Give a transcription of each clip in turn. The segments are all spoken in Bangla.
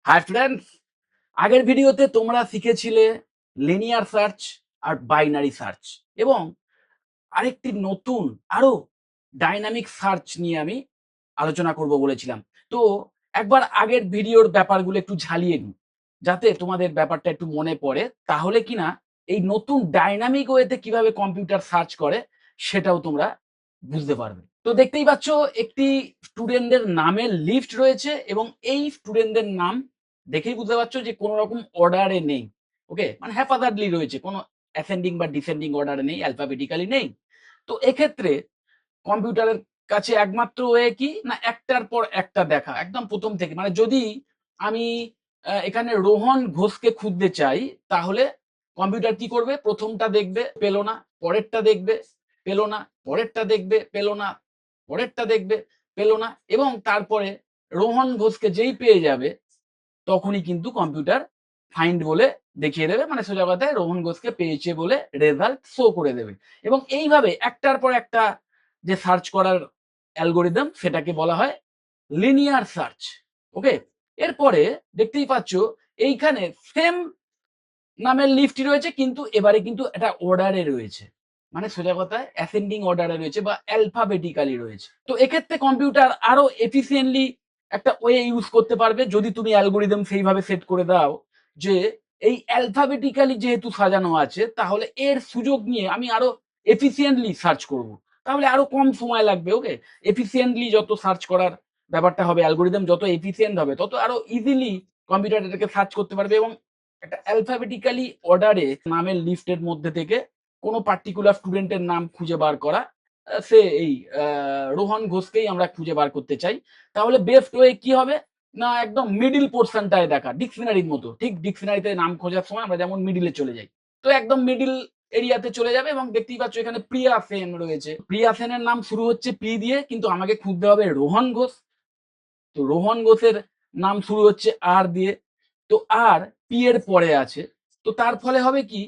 হাই ফ্রেন্ডস, আগের ভিডিওতে তোমরা শিখেছিলে লিনিয়ার সার্চ আর বাইনারি সার্চ এবং আরেকটি নতুন আরো ডাইনামিক সার্চ নিয়ে আমি আলোচনা করব বলেছিলাম। তো একবার আগের ভিডিওর ব্যাপারগুলো একটু ঝালিয়ে নিই যাতে তোমাদের ব্যাপারটা একটু মনে পড়ে, তাহলে কিনা এই নতুন ডাইনামিক ওয়েতে কিভাবে কম্পিউটার সার্চ করে সেটাও তোমরা বুঝতে পারবে। তো দেখতেই পাচ্ছ একটি স্টুডেন্টদের নামের লিস্ট রয়েছে এবং এই স্টুডেন্টদের নাম দেখেই বুঝতে পারছো যে কোনো রকম অর্ডারে নেই। ওকে, মানে হ্যাপাজার্ডলি রয়েছে, কোনো অ্যাসেন্ডিং বা ডিসেন্ডিং অর্ডারে নেই, অ্যালফাবেটিক্যালি নেই। তো এক্ষেত্রে কম্পিউটারের কাছে একমাত্র ওয়ে কি না, একটার পর একটা দেখা একদম প্রথম থেকে। মানে যদি আমি এখানে রোহন ঘোষকে খুঁজতে চাই, তাহলে কম্পিউটার কি করবে, প্রথমটা দেখবে পেল না, পরেরটা দেখবে পেল না, পরেরটা দেখবে পেল না, পরেরটা দেখবে পেল না, এবং তারপরে রোহন ঘোষকে যেই পেয়ে যাবে তখনই কিন্তু কম্পিউটার ফাইন্ড বলে দেখিয়ে দেবে, মানে সোজা কথায় রোহন ঘোষকে পেয়েছে বলে রেজাল্ট শো করে দেবে। এবং এইভাবে একটার পর একটা যে সার্চ করার অ্যালগোরিদম সেটাকে বলা হয় লিনিয়ার সার্চ। ওকে, এরপরে দেখতেই পাচ্ছ এইখানে সেম নামের লিস্টই রয়েছে, কিন্তু এবারে কিন্তু এটা অর্ডারে রয়েছে, মানে সোজা কথায় অ্যাসেন্ডিং অর্ডারে রয়েছে বা অ্যালফাবেটিক্যালি রয়েছে। তো এক্ষেত্রে কম্পিউটার আরো এফিসিয়েন্টলি একটা ওয়ে ইউজ করতে পারবে যদি তুমি অ্যালগোরিদম সেইভাবে সেট করে দাও যে এই অ্যালফাবেটিক্যালি যেহেতু সাজানো আছে, তাহলে এর সুযোগ নিয়ে আমি আরো এফিসিয়েন্টলি সার্চ করব, তাহলে আরো কম সময় লাগবে। ওকে, এফিসিয়েন্টলি যত সার্চ করার ব্যাপারটা হবে, অ্যালগোরিদম যত এফিসিয়েন্ট হবে, তত আরো ইজিলি কম্পিউটার এটাকে সার্চ করতে পারবে এবং একটা অ্যালফাবেটিক্যালি অর্ডারে নামের লিস্টের মধ্যে থেকে কোনো পার্টিকুলার স্টুডেন্টের নাম খুঁজে বার করা। সে এই রোহন ঘোষকেই আমরা খুঁজে বার করতে চাই, তাহলে বেস্ট ওয়ে কি হবে না, একদম মিডিল পোর্শনটায় দেখা, ডিকশনারির মতো। ঠিক ডিকশনারিতে নাম খোঁজার সময় আমরা যেমন মিডিলে চলে যাই, তো একদম মিডিল এরিয়াতে চলে যাবে। এবং দেখতেই পাচ্ছ এখানে প্রিয়া সেন রয়েছে, প্রিয়া সেনের নাম শুরু হচ্ছে পি দিয়ে, কিন্তু আমাকে খুঁজতে হবে রোহন ঘোষ। তো রোহন ঘোষের নাম শুরু হচ্ছে আর দিয়ে, তো আর পি এর পরে আছে। তো তার ফলে হবে কি,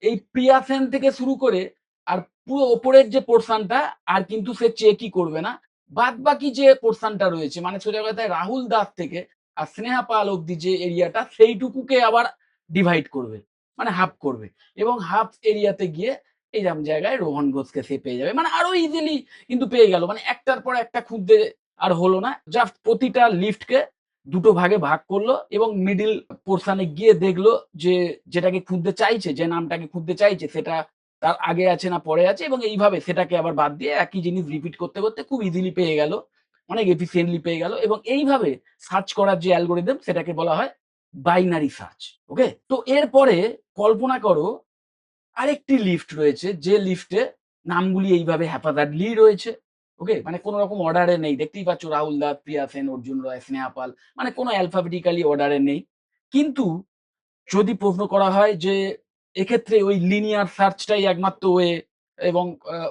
এই প্রিয়া সেন থেকে শুরু করে আর পুরো ওপরের যে পোর্শনটা আর কিন্তু সে চেকই করবে না, বাদ বাকি যে পোর্শনটা রয়েছে, মানে সোজা কথায় রাহুল দাস থেকে আর স্নেহা পাল অব্দি যে এরিয়াটা, সেইটুকুকে আবার ডিভাইড করবে, মানে হাফ করবে, এবং হাফ এরিয়াতে গিয়ে এইরকম জায়গায় রোহন ঘোষকে সে পেয়ে যাবে, মানে আরো ইজিলি কিন্তু পেয়ে গেল। মানে একটার পর একটা খুঁজতে আর হলো না, জাস্ট প্রতিটা লিফটকে দুটো ভাগে ভাগ করলো এবং মিডিল পোর্শনে গিয়ে দেখলো যে যেটাকে খুঁজতে চাইছে, যে নামটাকে খুঁজতে চাইছে, সেটা তার আগে আছে না পরে আছে, এবং এইভাবে সেটাকে আবার বাদ দিয়ে একই জিনিস রিপিট করতে করতে খুব ইজিলি পেয়ে গেল, অনেক এফিসিয়েন্টলি পেয়ে গেল। এবং এইভাবে সার্চ করার যে অ্যালগোরিদম সেটাকে বলা হয় বাইনারি সার্চ। ওকে, তো এরপরে কল্পনা করো আরেকটি লিফট রয়েছে, যে লিফটে নামগুলি এইভাবে হ্যাপাজার্ডলি রয়েছে। ওকে, মানে কোনো রকম অর্ডারে নেই, দেখতেই পাচ্ছ রাহুল দাস, প্রিয়া সেন, অর্জুন রয়, স্নেহা পাল, মানে কোনো অ্যালফাবেটিক্যালি অর্ডারে নেই। কিন্তু যদি প্রশ্ন করা হয় যে এক্ষেত্রে ওই লিনিয়ার সার্চটাই একমাত্র ওয়ে এবং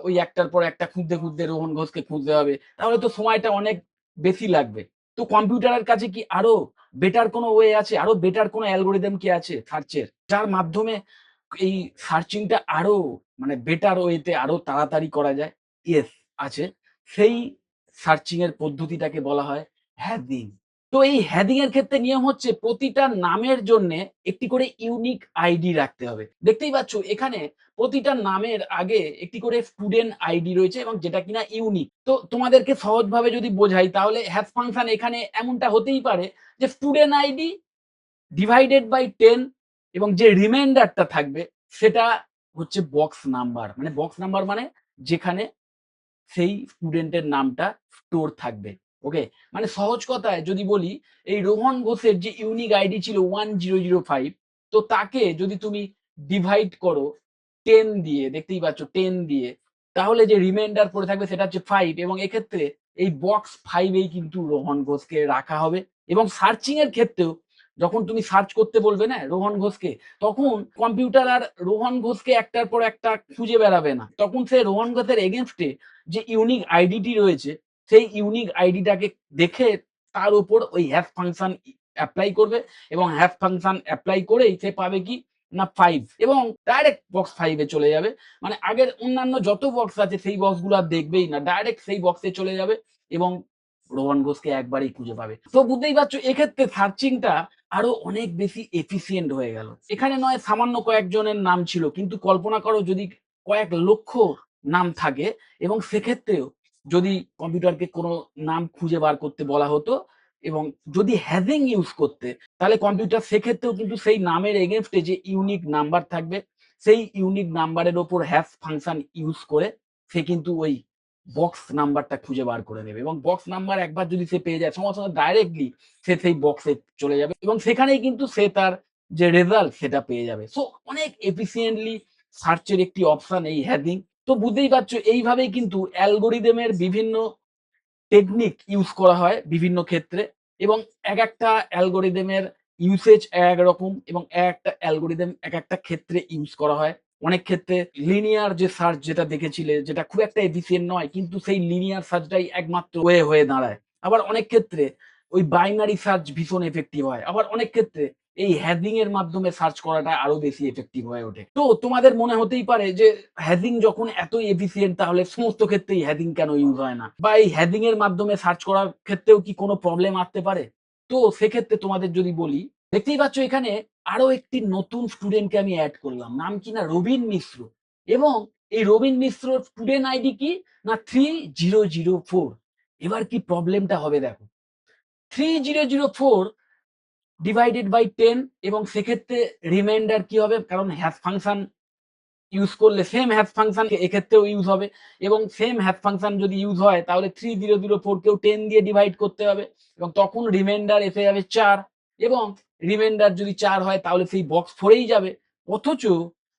ওই একটার পর একটা খুঁজতে খুঁজতে রোহন ঘোষকে খুঁজতে হবে, তাহলে তো সময়টা অনেক বেশি লাগবে। তো কম্পিউটারের কাছে কি আরো বেটার কোনো ওয়ে আছে, আরো বেটার কোনো অ্যালগোরিদম কি আছে সার্চের, যার মাধ্যমে এই সার্চিংটা আরো মানে বেটার ওয়েতে আরো তাড়াতাড়ি করা যায়? ইয়েস, আছে। সেই সার্চিং এর পদ্ধতিটাকে বলা হয় হ্যাডিং। তো এই হ্যাডিং এর ক্ষেত্রে নিয়ম হচ্ছে প্রতিটা নামের জন্য একটি করে ইউনিক আইডি রাখতে হবে। দেখতেই পাচ্ছ এখানে প্রতিটা নামের আগে একটি করে স্টুডেন্ট আইডি রয়েছে এবং যেটা কিনা ইউনিক। তো তোমাদেরকে সহজভাবে যদি বোঝাই, তাহলে হ্যাশ ফাংশন এখানে এমনটা হতেই পারে যে স্টুডেন্ট আইডি ডিভাইডেড বাই 10 এবং যে রিমাইন্ডারটা থাকবে সেটা হচ্ছে বক্স নাম্বার। মানে বক্স নাম্বার মানে যেখানে সেই স্টুডেন্টের নামটা স্টোর থাকবে। ওকে, মানে সহজ কথায় যদি বলি, এই রোহন ঘোষের যে ইউনিক আইডি ছিল 1005, তো তাকে যদি তুমি ডিভাইড করো 10 দিয়ে, দেখতেই পাচ্ছ 10 দিয়ে, তাহলে যে রিমাইন্ডার পড়ে থাকবে সেটা হচ্ছে 5, এবং এক্ষেত্রে এই বক্স 5 এই কিন্তু রোহন ঘোষকে রাখা হবে। এবং সার্চিং এর ক্ষেত্রেও যখন তুমি সার্চ করতে বলবে না রোহন ঘোষকে, তখন কম্পিউটার আর রোহন ঘোষকে একটার পর একটা খুঁজে বেড়াবে না, তখন সে রোহন ঘোষের এগেনস্টে যে ইউনিক আইডিটি রয়েছে সেই ইউনিক আইডিটাকে দেখে তার উপর ওই হ্যাশ ফাংশন অ্যাপ্লাই করবে, এবং হ্যাশ ফাংশন অ্যাপ্লাই করেই সে পাবে কি না 5, এবং ডাইরেক্ট বক্স 5 এ চলে যাবে। মানে আগের অন্যান্য যত বক্স আছে সেই বক্সগুলো আর দেখবেই না, ডাইরেক্ট সেই বক্সে চলে যাবে এবং রোহন ঘোষকে একবারেই খুঁজে পাবে। তো বুঝতেই পারছো এক্ষেত্রে সার্চিংটা আরো অনেক বেশি এফিসিয়েন্ট হয়ে গেল। এখানে নয় সামান্য কয়েকজনের নাম ছিল, কিন্তু কল্পনা করো যদি কয়েক লক্ষ নাম থাকে এবং সেক্ষেত্রেও যদি কম্পিউটারকে কোনো নাম খুঁজে বার করতে বলা হতো এবং যদি হ্যাশিং ইউজ করতে, তাহলে কম্পিউটার সেক্ষেত্রেও কিন্তু সেই নামের এগেইনস্টে যে ইউনিক নাম্বার থাকবে, সেই ইউনিক নাম্বারের ওপর হ্যাশ ফাংশন ইউজ করে সে কিন্তু ওই বক্স নাম্বারটা খুঁজে বার করে নেবে এবং বক্স নাম্বার একবার যদি সে পেয়ে যায় সঙ্গে সঙ্গে ডাইরেক্টলি সে সেই বক্সে চলে যাবে এবং সেখানেই কিন্তু সে তার যে রেজাল্ট সেটা পেয়ে যাবে। সো অনেক এফিসিয়েন্টলি সার্চের একটি অপশন এই হ্যাশিং। তো বুঝতেই পারছো এইভাবেই কিন্তু অ্যালগরিদমের বিভিন্ন টেকনিক ইউজ করা হয় বিভিন্ন ক্ষেত্রে এবং একটা অ্যালগরিদমের ইউসেজ এক রকম এবং একটা অ্যালগরিদম একটা ক্ষেত্রে ইউজ করা হয়। অনেক ক্ষেত্রে লিনিয়ার যে সার্চ যেটা দেখেছিলে যেটা খুব একটা এফিসিয়েন্ট নয়, কিন্তু সেই লিনিয়ার সার্চটাই একমাত্র ওয়ে হয়ে দাঁড়ায়। আবার অনেক ক্ষেত্রে ওই বাইনারি সার্চ ভীষণ এফেক্টিভ হয়। আবার অনেক ক্ষেত্রে এই হ্যাশিং এর মাধ্যমে সার্চ করাটা আরো বেশি এফেক্টিভ হয়ে ওঠে। তো তোমাদের মনে হতেই পারে যে হ্যাশিং যখন এতই এফিসিয়েন্ট তাহলে সমস্ত ক্ষেত্রেই হ্যাশিং কেন ইউজ হয় না? বা এই হ্যাশিং এর মাধ্যমে সার্চ করার ক্ষেত্রেও কি কোনো প্রবলেম আসতে পারে? তো সেক্ষেত্রে তোমাদের যদি বলি, দেখতেই পাচ্ছ এখানে আরো একটি নতুন স্টুডেন্টকে আমি এড করলাম। নাম কিনা রবিন মিশ্র এবং এই রবিন মিশ্রর স্টুডেন্ট আইডি কি না 3004। এবার কি প্রবলেমটা হবে দেখো। 3004 ডিভাইডেড বাই 10 এবং সেক্ষেত্রে রিমাইন্ডার কি হবে? কারণ হ্যাশ ফাংশন ইউজ করলে সেম হ্যাশ ফাংশন এক্ষেত্রেও ইউজ হবে এবং সেম হ্যাশ ফাংশন যদি ইউজ হয় তাহলে 3004 কেও 10 দিয়ে ডিভাইড করতে হবে এবং তখন রিমাইন্ডার এসে যাবে 4 এবং রিমাইন্ডার যদি 4 হয় তাহলে সেই বক্স 4 যাবে। অথচ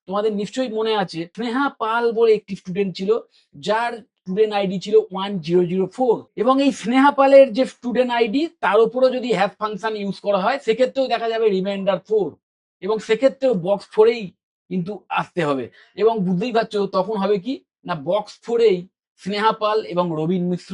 তোমাদের নিশ্চয়ই মনে আছে স্নেহা পাল বলে একটি স্টুডেন্ট ছিল যার স্টুডেন্ট আইডি ছিল 1004 এবং এই স্নেহা পালের যে স্টুডেন্ট আইডি তার উপরও যদি হ্যাশ ফাংশন ইউজ করা হয় সেক্ষেত্রেও দেখা যাবে রিমাইন্ডার 4 এবং সেক্ষেত্রেও বক্স 4 কিন্তু আসতে হবে এবং বুঝতেই পারছো তখন হবে কি না বক্স 4 স্নেহা পাল এবং রবিন মিশ্র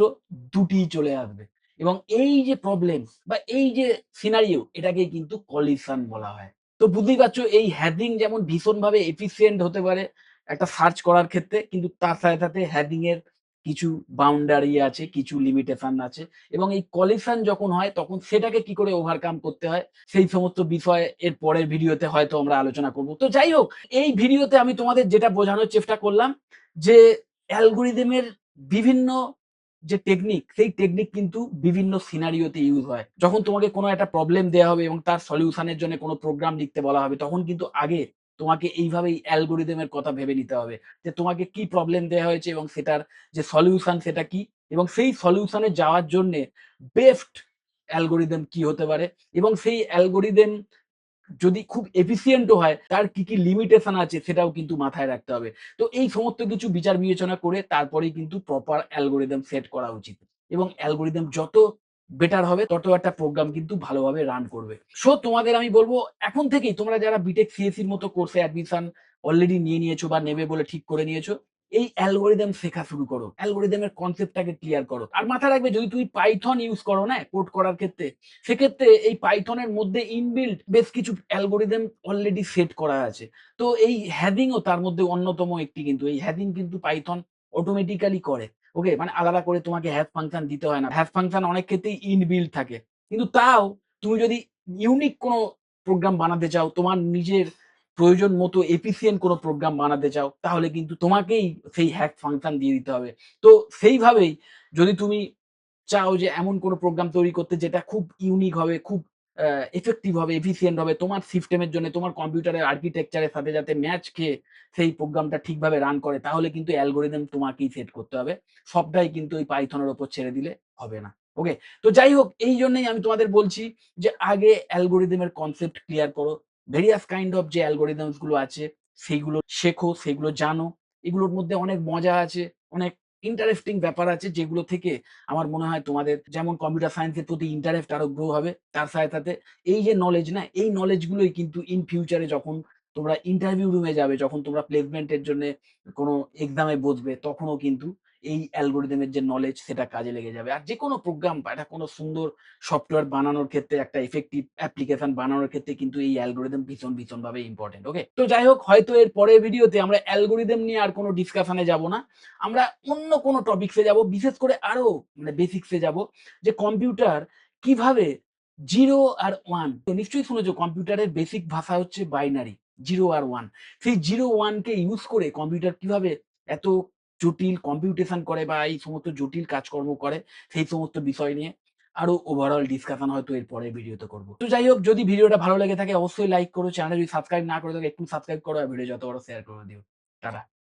দুটিই চলে আসবে এবং এই যে প্রবলেম বা এই যে সিনারিও এটাকে কিন্তু কলিশন বলা হয়। তো বুঝতেই পারছো এই হ্যাশিং যেমন ভীষণভাবে এফিসিয়েন্ট হতে পারে একটা সার্চ করার ক্ষেত্রে, কিন্তু তার সাথে সাথে হ্যাশিং এর কিছু বাউন্ডারি আছে, কিছু লিমিটেশন আছে এবং এই কলিশন যখন হয় তখন সেটাকে কি করে ওভারকাম করতে হয় সেই সমস্ত বিষয় এর পরের ভিডিওতে হয়তো আমরা আলোচনা করব। তো যাই হোক, এই ভিডিওতে আমি তোমাদের যেটা বোঝানোর চেষ্টা করলাম যে অ্যালগরিদমের বিভিন্ন যে টেকনিক সেই টেকনিক কিন্তু বিভিন্ন সিনারিওতে ইউজ হয়। যখন তোমাকে কোনো একটা প্রবলেম দেয়া হবে এবং তার সলিউশনের জন্য কোনো প্রোগ্রাম লিখতে বলা হবে তখন কিন্তু আগে তোমাকে এইভাবেই অ্যালগরিদমের কথা ভেবে নিতে হবে যে তোমাকে কি প্রবলেম দেয়া হয়েছে এবং সেটার যে সলিউশন সেটা কি এবং সেই সলিউশনে যাওয়ার জন্যে বেস্ট অ্যালগরিদম কি হতে পারে এবং সেই অ্যালগরিদম যদি খুব এফিসিয়েন্টও হয় তার কি কি লিমিটেশন আছে সেটাও কিন্তু মাথায় রাখতে হবে। তো এই সমস্ত কিছু বিচার বিবেচনা করে তারপরেই কিন্তু প্রপার অ্যালগরিদম সেট করা উচিত এবং অ্যালগরিদম যত বেটার হবে তত একটা প্রোগ্রাম কিন্তু ভালোভাবে রান করবে। সো তোমাদের আমি বলবো এখন থেকেই তোমরা যারা বিটেক সিএসসির মতো কোর্সে অ্যাডমিশন অলরেডি নিয়ে নিয়েছো বা নেবে বলে ঠিক করে নিয়েছো, এই অ্যালগরিদম শেখা শুরু করো, অ্যালগরিদমের কনসেপ্টটাকে ক্লিয়ার করো। আর মাথায় রাখবে যদি তুমি পাইথন ইউজ করো না কোড করার ক্ষেত্রে, সেক্ষেত্রে এই পাইথনের মধ্যে ইনবিল্ট বেশ কিছু অ্যালগরিদম অলরেডি সেট করা আছে। তো এই হ্যাশিংও তার মধ্যে অন্যতম একটি, কিন্তু এই হ্যাশিং কিন্তু পাইথন অটোমেটিক্যালি করে। ওকে, মানে আলাদা করে তোমাকে হ্যাশ ফাংশন দিতে হয় না। হ্যাশ ফাংশন অনেক ক্ষেত্রেই ইনবিল্ট থাকে। কিন্তু তাও তুমি যদি ইউনিক কোনো প্রোগ্রাম বানাতে চাও, তোমার নিজের প্রয়োজন মতো এফিসিয়েন্ট কোনো প্রোগ্রাম বানাতে চাও, তাহলে কিন্তু তোমাকেই সেই হ্যাশ ফাংশন দিয়ে দিতে হবে। তো সেইভাবেই যদি তুমি চাও যে এমন কোনো প্রোগ্রাম তৈরি করতে যেটা খুব ইউনিক হবে, খুব ইফেক্টিভ হবে, এফিসিয়েন্ট হবে তোমার সিস্টেমের জন্য, তোমার কম্পিউটারের আর্কিটেকচারের সাথে যাতে ম্যাচ খেয়ে সেই প্রোগ্রামটা ঠিকভাবে রান করে, তাহলে কিন্তু অ্যালগরিদম তোমাকেই সেট করতে হবে। সবটাই কিন্তু ওই পাইথনের উপর ছেড়ে দিলে হবে না। ওকে? তো যাই হোক, এই জন্যই আমি তোমাদের বলছি যে আগে অ্যালগরিদমের কনসেপ্ট ক্লিয়ার করো। ভেরিয়াস কাইন্ড অফ যে অ্যালগরিদমস গুলো আছে সেইগুলো শেখো, সেগুলো জানো। এগুলোর মধ্যে অনেক মজা আছে, অনেক ইন্টারেস্টিং ব্যাপার আছে যেগুলো থেকে আমার মনে হয় তোমাদের যেমন কম্পিউটার সায়েন্সের প্রতি ইন্টারেস্ট আরো গ্রো হবে। তার সাথে, সাথে এই যে নলেজ না, এই নলেজ গুলোই কিন্তু ইন ফিউচারে যখন তোমরা ইন্টারভিউ রুমে যাবে, যখন তোমরা প্লেসমেন্ট এর জন্যে কোনো এক্সামে বসবে, তখনও কিন্তু এই অ্যালগরিদমের যে নলেজ সেটা কাজে লেগে যাবে। আর যেকোনো প্রোগ্রাম বা একটা কোনো সুন্দর সফটওয়্যার বানানোর ক্ষেত্রে, একটা ইফেক্টিভ অ্যাপ্লিকেশন বানানোর ক্ষেত্রে কিন্তু এই অ্যালগরিদম ভীষণভাবে ইম্পোর্টেন্ট। ওকে? তো যাই হোক, হয়তো এর পরের ভিডিওতে আমরা অ্যালগরিদম নিয়ে আর কোনো ডিসকাশনে যাব না। আমরা অন্য কোনো টপিকসে যাব, বিশেষ করে আরো মানে বেসিক্সে যাব যে কম্পিউটার কিভাবে জিরো আর ওয়ান তো নিশ্চয়ই শুনেছো কম্পিউটারের বেসিক ভাষা হচ্ছে বাইনারি, জিরো আর ওয়ান। সেই জিরো ওয়ানকে ইউজ করে কম্পিউটার কিভাবে এত জটিল কম্পিউটেশন করে বা এই সমস্ত জটিল কাজকর্ম করে, সেই সমস্ত বিষয় নিয়ে আরো ওভারঅল ডিসকাশন হয়তো এর পরের ভিডিওতে করব। তো যাই হোক, যদি ভিডিওটা ভালো লেগে থাকে অবশ্যই লাইক করো, চ্যানেল যদি সাবস্ক্রাইব না করে থাকো একটু সাবস্ক্রাইব করো আর ভিডিও যত বড় শেয়ার করে দিও। টাটা।